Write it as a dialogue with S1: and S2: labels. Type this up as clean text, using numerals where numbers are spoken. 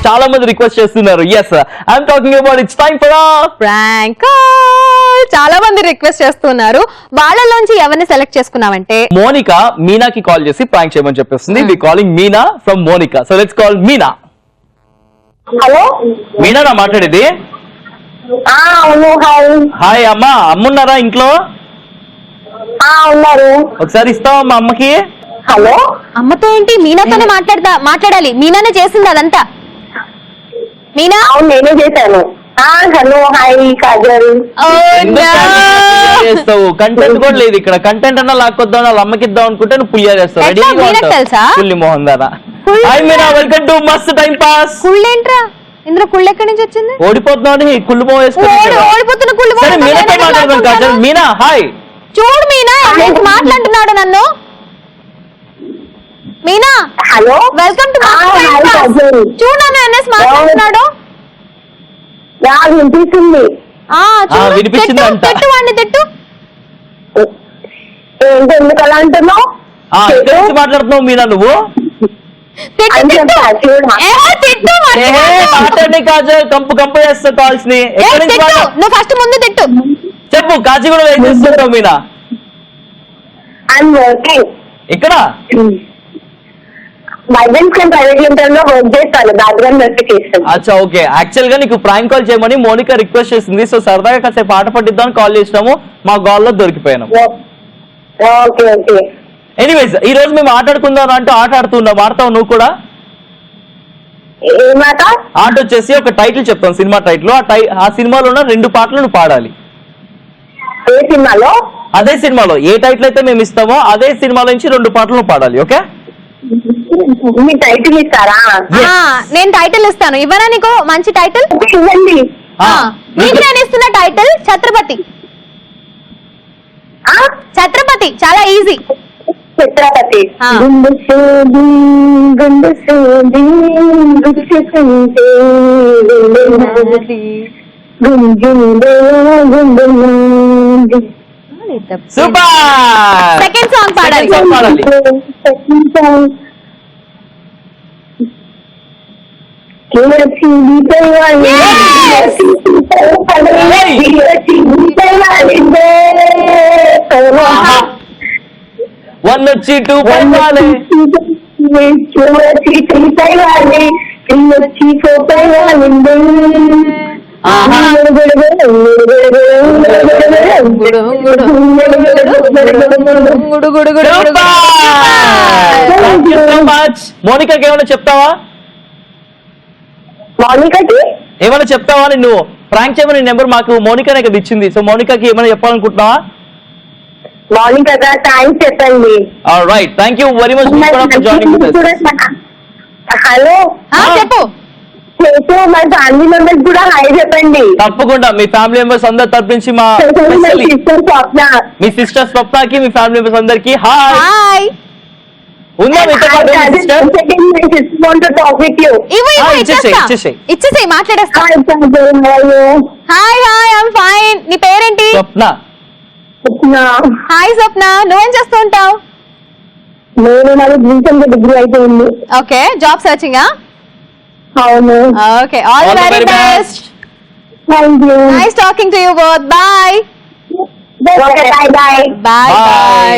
S1: చాలా మంది రిక్వెస్ట్ చేస్తున్నారు. Yes, I'm talking about it's time for
S2: prank. చాలా మంది రిక్వెస్ట్ చేస్తున్నారు. వాళ్ళలోంచి ఎవరిని సెలెక్ట్ చేసుకున్నావంటే
S1: మోనిక మీనాకి కాల్ చేసి ప్రాంక్ చేయమని చెప్పేస్తుంది. We calling Meena from Monika. So let's call Meena.
S3: Hello,
S1: Meena నా మాట్లాడేది?
S3: అవును. హాయ్.
S1: హాయ్ అమ్మా, అమ్మున్నారా ఇంట్లో?
S3: ఉన్నారు.
S1: ఒకసారి ఇస్తావా మా అమ్మకి?
S3: హలో,
S2: అమ్మతో ఏంటి, మీనాతోనే మాట్లాడాలి. మీనానే చేసింది అదంతా. మీనా
S3: అవును నేనే చేశాను. Hello, hi Kajal.
S1: చేస్తావు? కంటెంట్ కూడా లేదు ఇక్కడ. కంటెంట్ అన్నా లాక్కొద్దాం, వాళ్ళ అమ్మకి ఇద్దాం అనుకుంటే నువ్వు పులియా చేస్తావు. రెడీ
S2: తెలుసా?
S1: పుల్లి మోహన్ దారా. హాయ్ మీనా, వెల్కమ్ టు మస్త్ టైం పాస్.
S2: కుళ్ళేంట్రా ఇందులో? కుళ్ళు ఎక్కడి నుంచి వచ్చింది?
S1: ఓడిపోతున్నావు కుళ్ళు మోహన్
S2: ఓడిపోతున్న కుళ్ళు.
S1: మీనాతో మాట్లాడదాం కాజల్. మీనా హాయ్.
S2: చూడు మీనా మాట్లాడుతున్నాడు నన్ను. మీనా
S3: హలో,
S2: వెల్కమ్ టు చూడు నన్ను ఎన్ఎస్ మాట్లాడుతున్నాడు.
S3: వినిపిస్తుంది.
S1: వినిపించిందంట.
S2: తిట్టు వాడిని, తిట్టు.
S3: ఏంటి, ఎందుకు అలా అంటున్నావు?
S1: ఎక్కడి నుంచి మాట్లాడుతున్నావు మీనా నువ్వు? మాట్లాడి కాజల్ కంపు కంపు చేస్తా కాల్స్ ని.
S2: నువ్వు ఫస్ట్ ముందు తిట్టు.
S1: చెప్పు, కాజీ కూడా ఏం చేస్తుంటావు మీనా? ఇక్కడ అచ్చా, ఓకే. యాక్చువల్ గా నీకు ప్రాంక్ కాల్ చేయమని మోనిక రిక్వెస్ట్ చేసింది. సో సరదాగా కాసేపు ఆట పట్టిద్దాం కాల్ చేసినాము. మా కాల్ లో దొరికిపోయాను. ఎనీవేస్, ఈ రోజు మేము ఆటాడుకుందాం అంటూ ఆట ఆడుతున్నాం. ఆడతావు నువ్వు కూడా? ఆట వచ్చేసి ఒక టైటిల్ చెప్తాను, సినిమా టైటిల్. ఆ సినిమాలో ఉన్న 2 పాటలు నువ్వు పాడాలి.
S3: ఏ సినిమాలో?
S1: అదే సినిమాలో ఏ టైటిల్ అయితే మేము ఇస్తామో అదే సినిమాలో నుంచి 2 పాటలు నువ్వు పాడాలి. ఓకే?
S3: మీ టైటిల్ ఇస్తారా?
S2: నేను టైటిల్ ఇస్తాను. ఇవ్వరా నీకు మంచి టైటిల్?
S3: ఇవ్వండి.
S2: నీకు నేను ఇస్తున్న టైటిల్ ఛత్రపతి. ఛత్రపతి చాలా ఈజీ.
S3: ఛత్రపతి. గుండు సోది గుండు సోది గుచ్చుకుంటే గుంజుండే గుండు మూది.
S1: సూపర్.
S2: సెకండ్ సాంగ్ పాడాలి.
S1: వన్ వచ్చి 2 పైవాలి. మోనికాకి ఏమైనా చెప్తావా?
S3: మోనికాకి
S1: ఏమైనా చెప్తావా? నువ్వు ప్రాంక్ చేయమని నెంబర్ మాకు మోనికానే కదా ఇచ్చింది. సో మోనికాకి ఏమైనా చెప్పాలనుకుంటున్నావా?
S3: మార్నింగ్ కదా, థ్యాంక్స్ చెప్పండి.
S1: Right, thank you very much for joining.
S3: Hello,
S2: చెప్పు.
S3: మా ఫ్యామిలీ మెంబర్స్ కూడా హాయ్ చెప్పండి.
S1: తప్పకుండా మీ ఫ్యామిలీ మెంబర్స్ అందరి తరపు నుంచి మా మీ సిస్టర్ స్వప్నకి మీ ఫ్యామిలీ మెంబర్స్ అందరికి హాయ్. ఉందా మీతో పాటు
S2: ఇచ్చేసేయ్ మాట్లాడేస్తా. Hi hi, I'm fine. నీ పేరేంటి?
S1: స్వప్న.
S2: హాయ్ స్వప్న, నువ్వేం చేస్తూ ఉంటావు?
S3: నేను నాకు డిగ్రీ అయిపోయింది.
S2: Okay, job searching?
S3: అవును.
S2: Okay, all the very best.
S3: Thank you.
S2: Nice talking to you both. Bye
S3: bye.
S2: By.